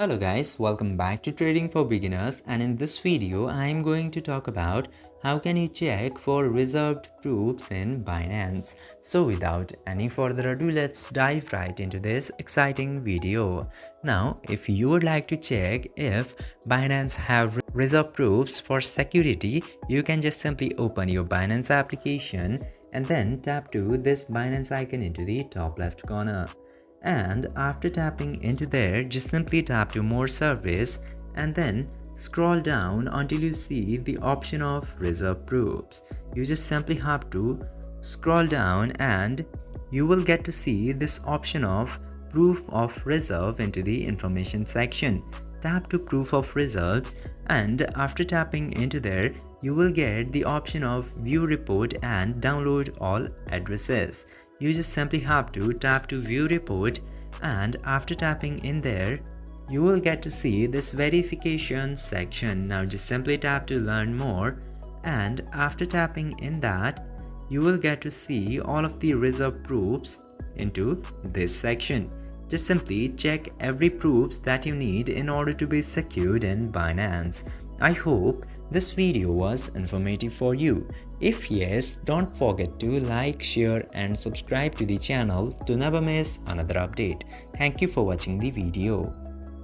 Hello guys, welcome back to Trading for Beginners, and in this video I am going to talk about how can you check for reserved proofs in Binance. So without any further ado, let's dive right into this exciting video. Now if you would like to check if Binance have reserved proofs for security, you can just simply open your Binance application and then tap to this Binance icon into the top left corner. And after tapping into there, just simply tap to more service and then scroll down until you see the option of reserve proofs. You just simply have to scroll down and you will get to see this option of proof of reserve into the information section. Tap to proof of reserves, and after tapping into there you will get the option of view report and download all addresses. You just simply have to tap to view report, and after tapping in there you will get to see this verification section. Now just simply tap to learn more, and after tapping in that you will get to see all of the reserve proofs into this section. Just simply check every proofs that you need in order to be secured in Binance. I hope this video was informative for you. If yes, don't forget to like, share and subscribe to the channel to never miss another update. Thank you for watching the video.